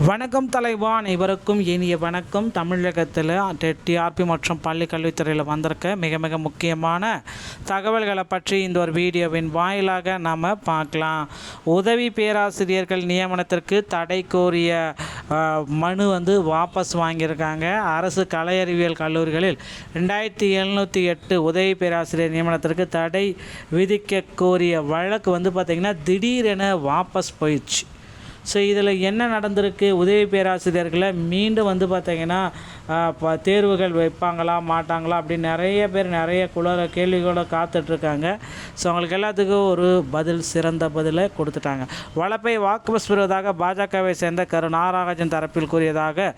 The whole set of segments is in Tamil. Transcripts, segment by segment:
வணக்கம் தலைவா, அனைவருக்கும் இனிய வணக்கம். தமிழகத்தில் டிஆர்பி மற்றும் பள்ளி கல்வித்துறையில் வந்திருக்க மிக மிக முக்கியமான தகவல்களை பற்றி இந்த ஒரு வீடியோவின் வாயிலாக நாம் பார்க்கலாம். உதவி பேராசிரியர்கள் நியமனத்திற்கு தடை கோரிய மனு வாபஸ் வாங்கியிருக்காங்க. அரசு கலை அறிவியல் கல்லூரிகளில் 2708 உதவி பேராசிரியர் நியமனத்திற்கு தடை விதிக்க கோரிய வழக்கு பார்த்திங்கன்னா திடீரென வாபஸ் போயிடுச்சு. ஸோ இதில் என்ன நடந்திருக்கு, உதவி பேராசிரியர்களை மீண்டும் பார்த்திங்கன்னா தேர்வுகள் வைப்பாங்களா மாட்டாங்களா அப்படின்னு நிறைய கேள்விகளோட காத்துட்ருக்காங்க. ஸோ அவங்களுக்கு எல்லாத்துக்கும் ஒரு சிறந்த பதிலை கொடுத்துட்டாங்க. வழக்கை வாபஸ் பெறுவதாக பாஜகவை சேர்ந்த நாகராஜன் தரப்பில் கூறியதாக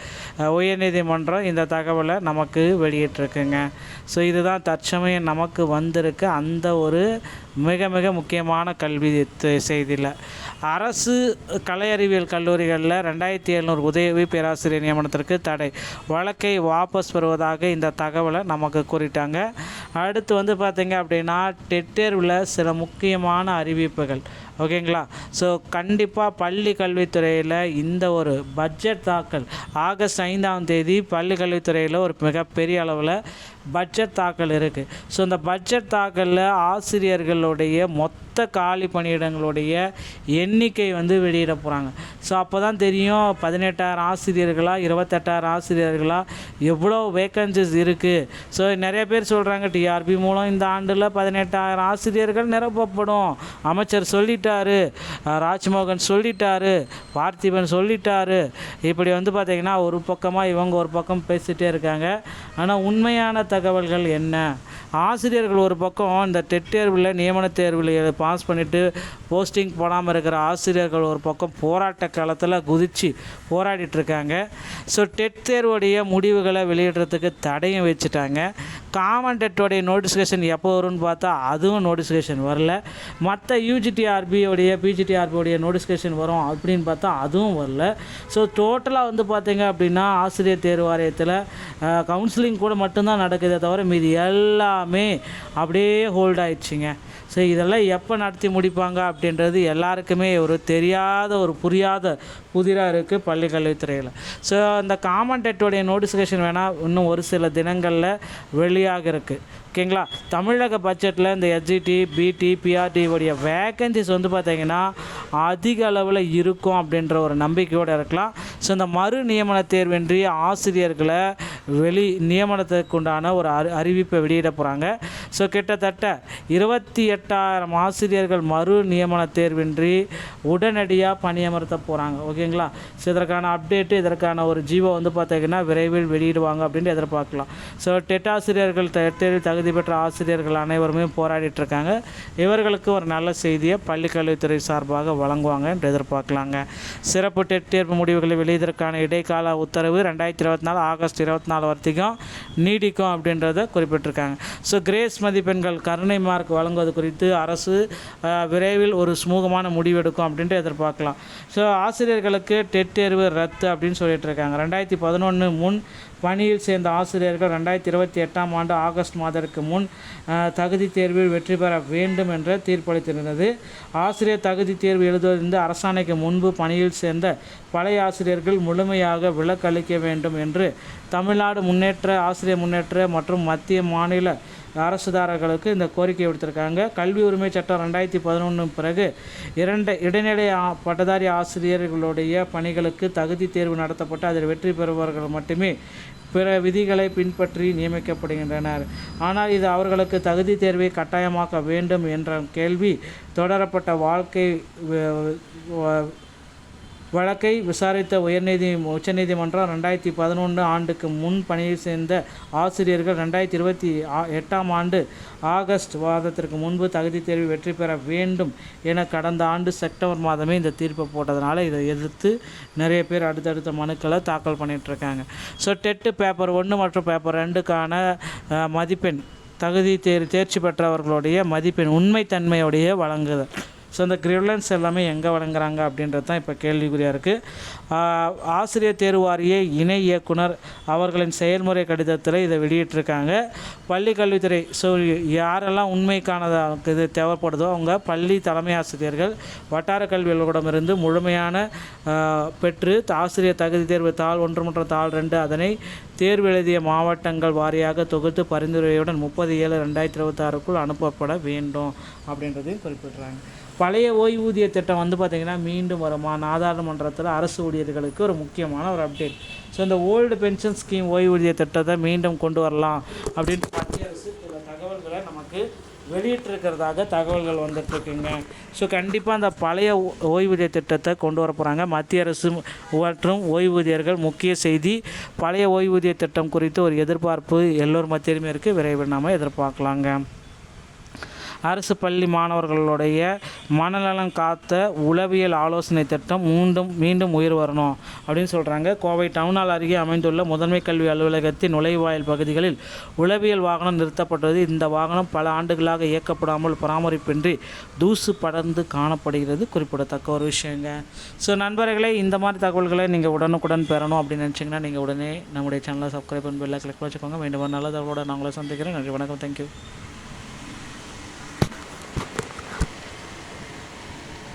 உயர்நீதிமன்றம் இந்த தகவலை நமக்கு வெளியிட்டிருக்குங்க. ஸோ இதுதான் தற்சமயம் நமக்கு வந்திருக்கு அந்த ஒரு மிக மிக முக்கியமான கல்வி செய்தியில். அரசு கலை அறிவியல் கல்லூரிகளில் 2700 உதவி பேராசிரியர் நியமனத்திற்கு தடை, வழக்கை வாபஸ் பெறுவதாக இந்த தகவலை நமக்கு கூறிட்டாங்க. அடுத்து பார்த்திங்க அப்படின்னா டெட் தேர்வில் சில முக்கியமான அறிவிப்புகள். ஓகேங்களா. ஸோ கண்டிப்பாக பள்ளி கல்வித்துறையில் இந்த ஒரு பட்ஜெட் தாக்கல் ஆகஸ்ட் 5ஆம் தேதி பள்ளி கல்வித்துறையில் ஒரு மிகப்பெரிய அளவில் பட்ஜெட் தாக்கல் இருக்குது. ஸோ இந்த பட்ஜெட் தாக்கலில் ஆசிரியர்களுடைய மொத்த காலி பணியிடங்களுடைய எண்ணிக்கை வெளியிட போகிறாங்க. ஸோ அப்போ தான் தெரியும் 18,000 ஆசிரியர்களா 28,000 ஆசிரியர்களா எவ்வளோ வேக்கன்சிஸ் இருக்குது. ஸோ நிறைய பேர் சொல்கிறாங்க டிஆர்பி மூலம் இந்த ஆண்டில் 18,000 ஆசிரியர்கள் நிரப்பப்படும், அமைச்சர் சொல்லிட்டாரு, ராஜ்மோகன் சொல்லிட்டாரு, பார்த்திபன் சொல்லிட்டாரு. இப்படி பார்த்திங்கன்னா ஒரு பக்கமாக இவங்க ஒரு பக்கம் பேசிகிட்டே இருக்காங்க. ஆனால் உண்மையான தகவல்கள் என்ன? ஆசிரியர்கள் ஒரு பக்கம் இந்த டெட் தேர்வில் நியமன தேர்வில் பாஸ் பண்ணிவிட்டு போஸ்டிங் போடாமல் இருக்கிற ஆசிரியர்கள் ஒரு பக்கம் போராட்ட காலத்தில் குதித்து போராடிட்டுருக்காங்க. ஸோ டெட் தேர்வுடைய முடிவுகளை வெளியிடுறதுக்கு தடையும் வச்சுட்டாங்க. காமன் டெட்டோடைய நோட்டிஃபிகேஷன் எப்போ வரும்னு பார்த்தா அதுவும் நோட்டிஃபிகேஷன் வரல. மற்ற யூஜிடிஆர்பியோடைய பிஜிடிஆர்பியோடைய நோட்டிஃபிகேஷன் வரும் அப்படின்னு பார்த்தா அதுவும் வரல. ஸோ டோட்டலாக பார்த்திங்க அப்படின்னா ஆசிரியர் தேர்வு வாரியத்தில் கவுன்சிலிங் கூட மட்டும்தான் நடக்குதே தவிர மீதி எல்லாமே அப்படியே ஹோல்ட் ஆயிடுச்சுங்க. ஸோ இதெல்லாம் எப்போ நடத்தி முடிப்பாங்க அப்படின்றது எல்லாருக்குமே ஒரு தெரியாத ஒரு புரியாத புதிராக இருக்குது பள்ளி கல்வித்துறையில். ஸோ அந்த காமன் டெட்டோடைய நோட்டிஃபிகேஷன் வேணால் இன்னும் ஒரு சில தினங்களில் வெளியாக இருக்குது. ஓகேங்களா. தமிழக பட்ஜெட்டில் இந்த எஸ்ஜிடி பிடி பிஆர்டி உடைய வேக்கன்சிஸ் பார்த்திங்கன்னா அதிக அளவில் இருக்கும் அப்படின்ற ஒரு நம்பிக்கையோடு இருக்கலாம். ஸோ இந்த மறு நியமன தேர்வின்றி ஆசிரியர்களை நியமனத்துக்கு உண்டான ஒரு அறிவிப்பை வெளியிட போகிறாங்க. ஸோ கிட்டத்தட்ட 28,000 ஆசிரியர்கள் மறு நியமன தேர்வின்றி உடனடியாக பணியமர்த்த போகிறாங்க. ஓகேங்களா. ஸோ இதற்கான அப்டேட்டு, இதற்கான ஒரு ஜீவோ பார்த்திங்கன்னா விரைவில் வெளியிடுவாங்க அப்படின்ட்டு எதிர்பார்க்கலாம். ஸோ டெட் ஆசிரியர்கள் தேர்வில் தகுதி பெற்ற ஆசிரியர்கள் அனைவருமே போராடிட்டுருக்காங்க. இவர்களுக்கு ஒரு நல்ல செய்தியை பள்ளி கல்வித்துறை சார்பாக வழங்குவாங்க என்று எதிர்பார்க்கலாங்க. சிறப்பு டெட் தேர்வு முடிவுகளை வெளியிடுவதற்கான இடைக்கால உத்தரவு 2024 ஆகஸ்ட் 24 வரைக்கும் நீடிக்கும் அப்படின்றத குறிப்பிட்டிருக்காங்க. ஸோ கிரேஸ் மதிப்பெண்கள் கருணை மார்க் வழங்குவது குறித்து அரசு விரைவில் ஒரு சுமூகமான முடிவெடுக்கும் அப்படின்ட்டு எதிர்பார்க்கலாம். ஸோ ஆசிரியர்களுக்கு டெட் தேர்வு ரத்து அப்படின்னு சொல்லிட்டு இருக்காங்க. 2011 முன் பணியில் சேர்ந்த ஆசிரியர்கள் 2028ஆம் ஆண்டு ஆகஸ்ட் மாதத்திற்கு முன் தகுதி தேர்வில் வெற்றி பெற வேண்டும் என்ற தீர்ப்பளித்திருந்தது. ஆசிரியர் தகுதி தேர்வு எழுதுவதிலிருந்து அரசாணைக்கு முன்பு பணியில் சேர்ந்த பழைய ஆசிரியர்கள் முழுமையாக விலக்களிக்க வேண்டும் என்று தமிழ்நாடு ஆசிரியர் முன்னேற்ற மற்றும் மத்திய மாநில அரசுதாரர்களுக்கு இந்த கோரிக்கை விடுத்திருக்காங்க. கல்வி உரிமை சட்டம் 2011 பிறகு இடைநிலை பட்டதாரி ஆசிரியர்களுடைய பணிகளுக்கு தகுதி தேர்வு நடத்தப்பட்டு அதில் வெற்றி பெறுபவர்கள் மட்டுமே பிற விதிகளை பின்பற்றி நியமிக்கப்படுகின்றனர். ஆனால் இது அவர்களுக்கு தகுதி தேர்வை கட்டாயமாக்க வேண்டும் என்ற கேள்வி தொடரப்பட்ட வழக்கை விசாரித்த உச்சநீதிமன்றம் 2011 ஆண்டுக்கு முன் பணியில் சேர்ந்த ஆசிரியர்கள் 2028ஆம் ஆண்டு ஆகஸ்ட் மாதத்திற்கு முன்பு தகுதி தேர்வில் வெற்றி பெற வேண்டும் என கடந்த ஆண்டு செப்டம்பர் மாதமே இந்த தீர்ப்பை போட்டதுனால இதை எதிர்த்து நிறைய பேர் அடுத்தடுத்த மனுக்களை தாக்கல் பண்ணிகிட்ருக்காங்க. ஸோ டெட்டு பேப்பர் 1 மற்றும் பேப்பர் 2க்கான மதிப்பெண் தேர்ச்சி பெற்றவர்களுடைய மதிப்பெண் உண்மைத்தன்மையுடைய வழங்குதல் ஸோ இந்த கிரிவலன்ஸ் எல்லாமே எங்கே வழங்குறாங்க அப்படின்றது தான் இப்போ கேள்விக்குறியாக இருக்குது. ஆசிரியர் தேர்வு வாரிய இணை இயக்குனர் அவர்களின் செயல்முறை கடிதத்தில் இதை வெளியிட்டிருக்காங்க. பள்ளி கல்வித்துறை ஸோ யாரெல்லாம் உண்மைக்கானதாக இது தேவைப்படுதோ அவங்க பள்ளி தலைமை ஆசிரியர்கள் வட்டார கல்வி அலுவலரிடமிருந்து முழுமையான பெற்று ஆசிரியர் தகுதி தேர்வு தாள் 1 மற்றும் தாள் 2 அதனை தேர்வு எழுதிய மாவட்டங்கள் வாரியாக தொகுத்து பரிந்துரையுடன் 30/7/2026க்குள் அனுப்பப்பட வேண்டும் அப்படின்றதையும் குறிப்பிட்றாங்க. பழைய ஓய்வூதிய திட்டம் வந்து பார்த்திங்கன்னா மீண்டும் வருமா? நாடாளுமன்றத்தில் அரசு ஊழியர்களுக்கு ஒரு முக்கியமான ஒரு அப்டேட். ஸோ இந்த ஓல்டு பென்ஷன் ஸ்கீம் ஓய்வூதிய திட்டத்தை மீண்டும் கொண்டு வரலாம் அப்படின்ட்டு மத்திய அரசு சில தகவல்களை நமக்கு வெளியிட்டிருக்கிறதாக தகவல்கள் வந்துட்டுருக்குங்க. ஸோ கண்டிப்பாக அந்த பழைய ஓய்வூதிய திட்டத்தை கொண்டு வர போகிறாங்க மத்திய அரசு மற்றும் ஓய்வூதியர்கள். முக்கிய செய்தி, பழைய ஓய்வூதிய திட்டம் குறித்து ஒரு எதிர்பார்ப்பு எல்லோர் மத்தியிலுமே இருக்குது. விரைவில் நாம் எதிர்பார்க்கலாங்க. அரசு பள்ளி மாணவர்களுடைய மனநலன் காத்த உளவியல் ஆலோசனை திட்டம் மீண்டும் உயிர் வரணும் அப்படின்னு சொல்கிறாங்க. கோவை டவுனால் அருகே அமைந்துள்ள முதன்மை கல்வி அலுவலகத்தின் நுழைவாயில் பகுதிகளில் உளவியல் வாகனம் நிறுத்தப்பட்டது. இந்த வாகனம் பல ஆண்டுகளாக இயக்கப்படாமல் பராமரிப்பின்றி தூசு படர்ந்து காணப்படுகிறது. குறிப்பிடத்தக்க ஒரு விஷயங்க. ஸோ நண்பர்களே, இந்த மாதிரி தகவல்களை நீங்கள் உடனுக்குடன் பெறணும் அப்படின்னு நினச்சிங்கன்னா நீங்கள் உடனே நம்முடைய சேனலை சப்ஸ்கிரைப் பண்ணி பெல்லை கிளிக் வச்சுக்கோங்க. மீண்டும் நல்ல தகவலோடு நான் உங்களை சந்திக்கிறேன். நன்றி, வணக்கம், தேங்க்யூ.